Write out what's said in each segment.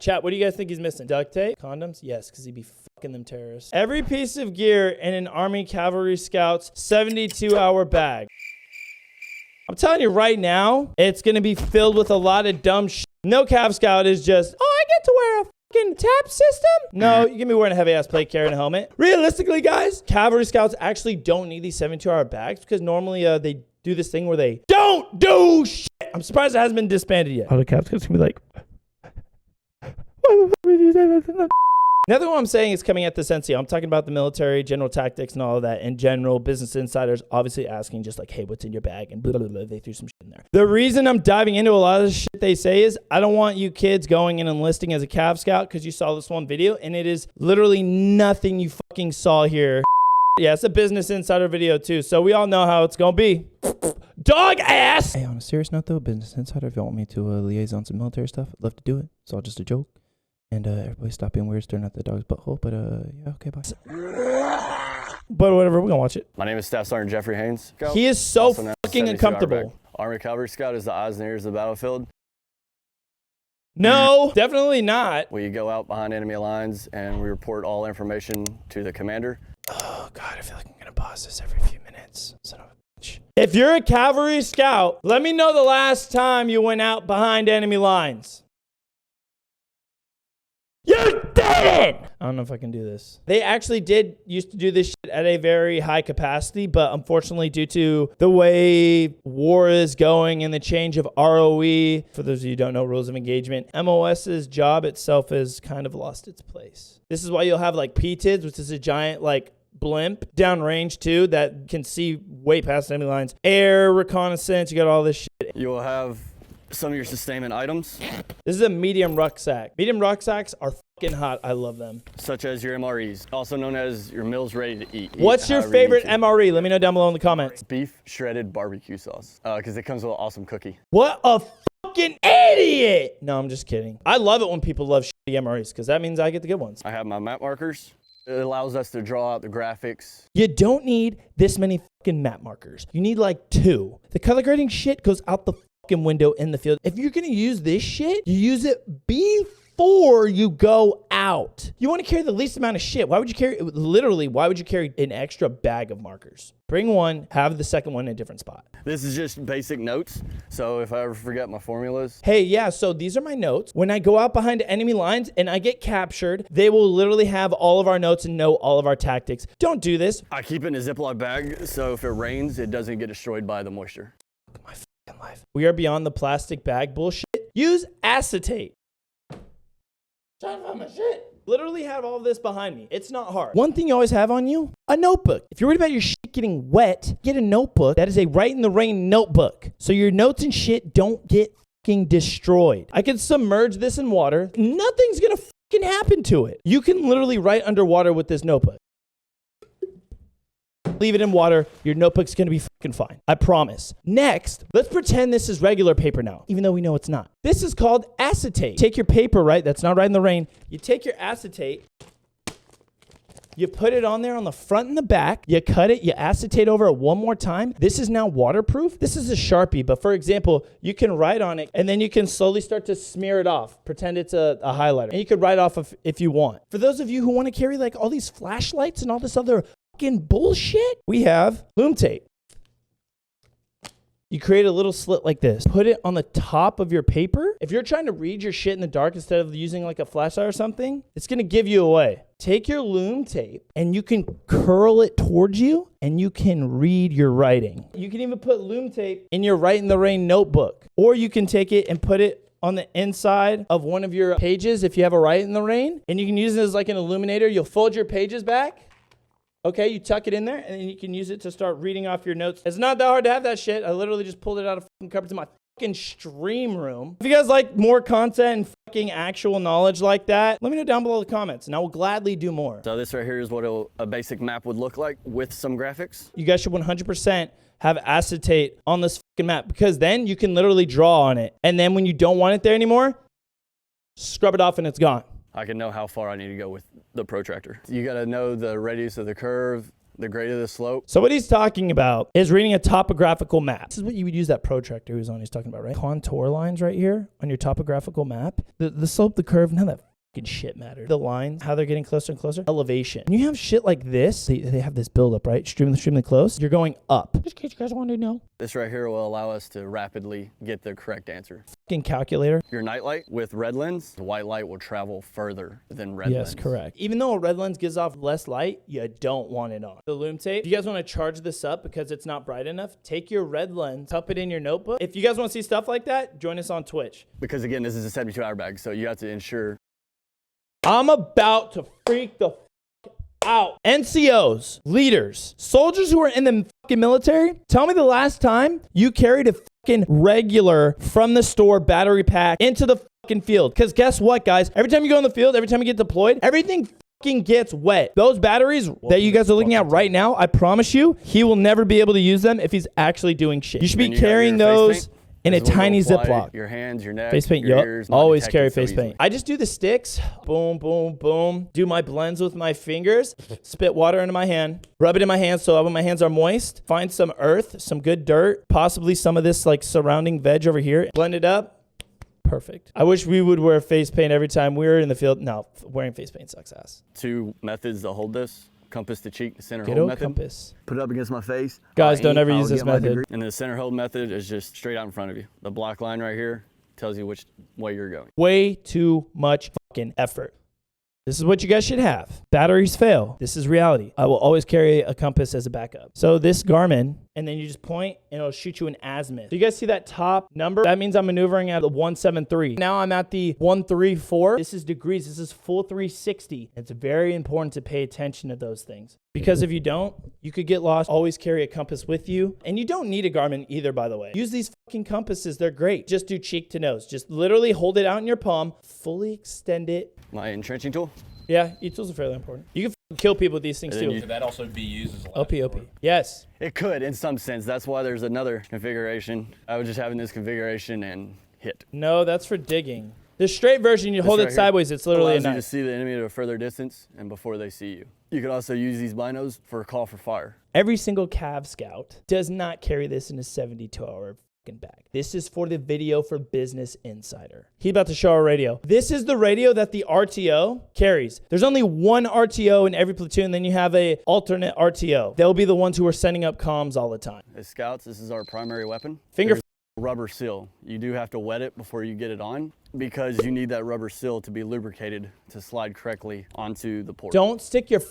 Chat, what do you guys think he's missing? Duct tape? Condoms? Yes, because he'd be fucking them terrorists. Every piece of gear in an Army Cavalry Scout's 72-hour bag. I'm telling you right now, it's going to be filled with a lot of dumb shit. No Cav Scout is just, oh, I get to wear a fucking tap system? No, you're going to be wearing a heavy-ass plate carrier and a helmet. Realistically, guys, Cavalry Scouts actually don't need these 72-hour bags because normally they do this thing where they don't do shit. I'm surprised it hasn't been disbanded yet. All the Cav Scouts going to be like, Another one I'm saying is coming at this NCO. I'm talking about the military, general tactics, and all of that. In general, business insiders obviously asking just like, hey, what's in your bag? And blah, blah, blah. They threw some shit in there. The reason I'm diving into a lot of the shit they say is I don't want you kids going and enlisting as a Cav Scout because you saw this one video, and it is literally nothing you fucking saw here. Yeah, it's a business insider video too, so we all know how it's going to be. Dog ass! Hey, on a serious note though, business insider, if you want me to liaison some military stuff, I'd love to do it. It's all just a joke. And everybody stop being weird, staring at the dog's butthole. But yeah, okay, bye. But whatever, we're gonna watch it. My name is Staff Sergeant Jeffrey Haynes. He is so fucking uncomfortable. Army Cavalry Scout is the eyes and ears of the battlefield. No, definitely not. We go out behind enemy lines and we report all information to the commander. Oh God, I feel like I'm gonna pause this every few minutes. Son of a bitch. If you're a Cavalry Scout, let me know the last time you went out behind enemy lines. You did it! I don't know if I can do this. They actually used to do this shit at a very high capacity, but unfortunately due to the way war is going and the change of ROE, for those of you who don't know, rules of engagement, MOS's job itself has kind of lost its place. This is why you'll have like PTIDs, which is a giant like blimp downrange too that can see way past enemy lines. Air, reconnaissance, you got all this shit. You will have some of your sustainment items. This is a medium rucksack. Medium rucksacks are fucking hot. I love them. Such as your MREs, also known as your meals ready to eat. What's your favorite MRE? Let me know down below in the comments. Beef shredded barbecue sauce, because it comes with an awesome cookie. What a fucking idiot! No, I'm just kidding. I love it when people love shitty MREs because that means I get the good ones. I have my map markers. It allows us to draw out the graphics. You don't need this many fucking map markers. You need like 2. The color grading shit goes out the fucking window in the field. If you're gonna use this shit, you use it before you go out. You want to carry the least amount of shit. Why would you carry, literally, why would you carry an extra bag of markers? Bring one, have the second one in a different spot. This is just basic notes, so if I ever forget my formulas. Hey, yeah, so these are my notes. When I go out behind enemy lines and I get captured, they will literally have all of our notes and know all of our tactics. Don't do this. I keep it in a Ziploc bag, so if it rains, it doesn't get destroyed by the moisture. Look at my fucking life. We are beyond the plastic bag bullshit. Use acetate. Trying to find my shit. Literally have all this behind me. It's not hard. One thing you always have on you, a notebook. If you're worried about your shit getting wet, get a notebook that is a Write in the Rain notebook. So your notes and shit don't get fucking destroyed. I can submerge this in water. Nothing's gonna fucking happen to it. You can literally write underwater with this notebook. Leave it in water, your notebook's gonna be fucking fine. I promise. Next, let's pretend this is regular paper now, even though we know it's not. This is called acetate. Take your paper, right? That's not Write in the Rain. You take your acetate, you put it on there on the front and the back, you cut it, you acetate over it one more time. This is now waterproof. This is a Sharpie, but for example, you can write on it and then you can slowly start to smear it off. Pretend it's a highlighter. And you could write off if you want. For those of you who want to carry like all these flashlights and all this other fucking bullshit, we have loom tape. You create a little slit like this. Put it on the top of your paper. If you're trying to read your shit in the dark instead of using like a flashlight or something, it's going to give you away. Take your loom tape and you can curl it towards you and you can read your writing. You can even put loom tape in your Write in the Rain notebook. Or you can take it and put it on the inside of one of your pages if you have a Write in the Rain. And you can use it as like an illuminator. You'll fold your pages back. Okay, you tuck it in there, and then you can use it to start reading off your notes. It's not that hard to have that shit. I literally just pulled it out of fucking cupboards in my fucking stream room. If you guys like more content and fucking actual knowledge like that, let me know down below in the comments, and I will gladly do more. So this right here is what a basic map would look like with some graphics. You guys should 100% have acetate on this fucking map, because then you can literally draw on it. And then when you don't want it there anymore, scrub it off and it's gone. I can know how far I need to go with the protractor. You gotta know the radius of the curve, The greater the slope. So what he's talking about is reading a topographical map. This is what you would use that protractor who's on he's talking about, right? Contour lines right here on your topographical map. The slope, the curve, none of that fucking shit matters. The lines, how they're getting closer and closer. Elevation. When you have shit like this, they have this buildup, right? Extremely close. You're going up. Just in case you guys wanted to know. This right here will allow us to rapidly get the correct answer. Fucking calculator. Your night light with red lens, the white light will travel further than red lens. Yes, correct. Even though a red lens gives off less light, you don't want it on. The lume tape, if you guys want to charge this up because it's not bright enough, take your red lens, tuck it in your notebook. If you guys want to see stuff like that, join us on Twitch. Because again, this is a 72-hour bag, so you have to ensure. I'm about to freak the out. NCOs, leaders, soldiers who are in the fucking military, tell me the last time you carried a fucking regular from the store battery pack into the fucking field. Because guess what, guys? Every time you go in the field, every time you get deployed, everything fucking gets wet. Those batteries that you guys are looking at right now, I promise you, he will never be able to use them if he's actually doing shit. You should be carrying those in a tiny Ziploc. Your hands, your neck, face paint, your ears. Always carry face paint. I just do the sticks. Boom, boom, boom. Do my blends with my fingers. Spit water into my hand. Rub it in my hands so when my hands are moist. Find some earth, some good dirt. Possibly some of this like surrounding veg over here. Blend it up. Perfect. I wish we would wear face paint every time we were in the field. No, wearing face paint sucks ass. 2 methods to hold this. Compass to cheek, the center Ghetto hold method. Compass. Put it up against my face. Guys, don't ever use this method. And the center hold method is just straight out in front of you. The black line right here tells you which way you're going. Way too much fucking effort. This is what you guys should have. Batteries fail. This is reality. I will always carry a compass as a backup. So this Garmin, and then you just point and it'll shoot you an azimuth. Do you guys see that top number? That means I'm maneuvering at the 173. Now I'm at the 134. This is degrees. This is full 360. It's very important to pay attention to those things. Because if you don't, you could get lost. Always carry a compass with you. And you don't need a Garmin either, by the way. Use these fucking compasses. They're great. Just do cheek to nose. Just literally hold it out in your palm, fully extend it. My entrenching tool. Yeah, e-tools are fairly important. You can kill people with these things too. Could that also be used as a OP. Yes. It could in some sense. That's why there's another configuration. I was just having this configuration and hit. No, that's for digging. The straight version, you hold it sideways. It's literally a knife. Allows you to see the enemy at a further distance and before they see you. You could also use these binos for a call for fire. Every single Cav Scout does not carry this in a 72-hour bag. This is for the video for Business Insider. He's about to show our radio. This is the radio that the RTO carries. There's only one RTO in every platoon. Then you have a alternate RTO. They'll be the ones who are sending up comms all the time. As scouts, this is our primary weapon. Finger rubber seal. You do have to wet it before you get it on because you need that rubber seal to be lubricated to slide correctly onto the port. Don't stick your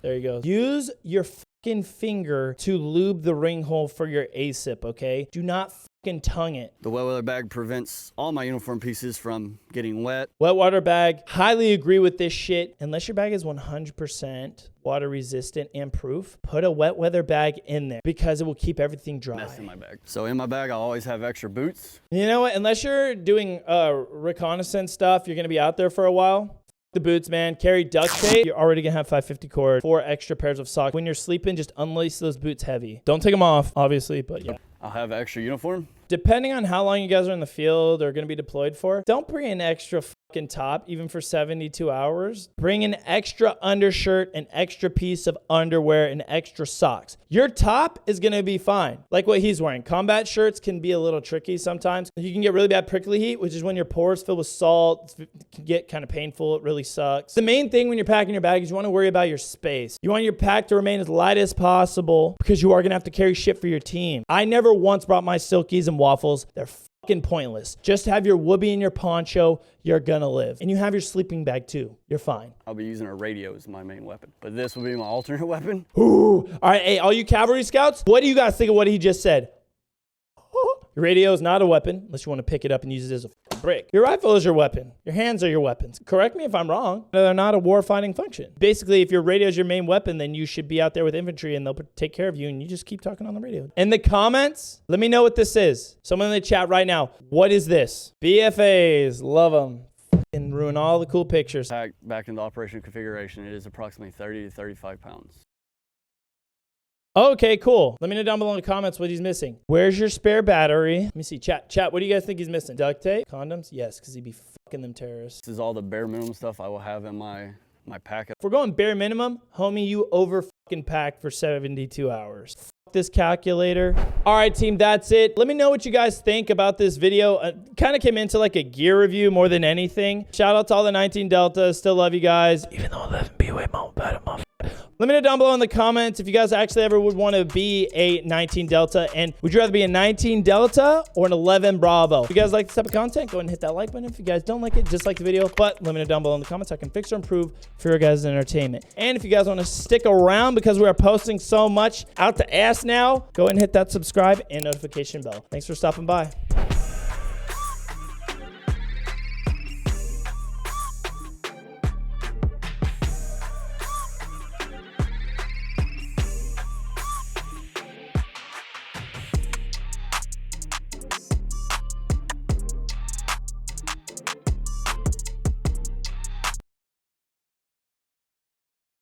there you go. Use your fucking finger to lube the ring hole for your ASIP, okay? Do not fucking tongue it. The wet weather bag prevents all my uniform pieces from getting wet. Wet water bag, highly agree with this shit. Unless your bag is 100% water resistant and proof, put a wet weather bag in there because it will keep everything dry. Mess in my bag. So in my bag, I always have extra boots. You know what? Unless you're doing reconnaissance stuff, you're gonna be out there for a while. The boots, man. Carry duct tape. You're already gonna have 550 cord, 4 extra pairs of socks. When you're sleeping, just unlace those boots heavy. Don't take them off, obviously, but yeah. I'll have extra uniform. Depending on how long you guys are in the field or gonna be deployed for, don't bring an extra fucking top, even for 72 hours. Bring an extra undershirt, an extra piece of underwear, and extra socks. Your top is gonna be fine, like what he's wearing. Combat shirts can be a little tricky sometimes. You can get really bad prickly heat, which is when your pores fill with salt. It can get kind of painful. It really sucks. The main thing when you're packing your bag is you wanna worry about your space. You want your pack to remain as light as possible because you are gonna have to carry shit for your team. I never once brought my silkies and waffles. They're fucking pointless. Just have your whoopee and your poncho. You're gonna live. And you have your sleeping bag too. You're fine. I'll be using a radio as my main weapon, but this will be my alternate weapon. Ooh. All right, hey, all you Cavalry Scouts, what do you guys think of what he just said? Your radio is not a weapon unless you want to pick it up and use it as a brick. Your rifle is your weapon. Your hands are your weapons. Correct me if I'm wrong. They're not a war-fighting function. Basically, if your radio is your main weapon, then you should be out there with infantry and they'll take care of you and you just keep talking on the radio. In the comments, let me know what this is. Someone in the chat right now, what is this? BFAs, love them. And ruin all the cool pictures. Back into operation configuration, it is approximately 30 to 35 pounds. Okay, cool. Let me know down below in the comments what he's missing. Where's your spare battery? Let me see. Chat, what do you guys think he's missing? Duct tape? Condoms? Yes, because he'd be fucking them terrorists. This is all the bare minimum stuff I will have in my my pack. If we're going bare minimum, homie, you over fucking packed for 72 hours. Fuck this calculator. All right, team, that's it. Let me know what you guys think about this video. Kind of came into like a gear review more than anything. Shout out to all the 19 Deltas. Still love you guys. Even though 11B way more better, motherfucker. Let me know down below in the comments if you guys actually ever would want to be a 19 Delta, and would you rather be a 19 Delta or an 11 Bravo? If you guys like this type of content, go ahead and hit that like button. If you guys don't like it, dislike the video, but let me know down below in the comments so I can fix or improve for your guys' entertainment. And if you guys want to stick around because we are posting so much out the ass now, go ahead and hit that subscribe and notification bell. Thanks for stopping by.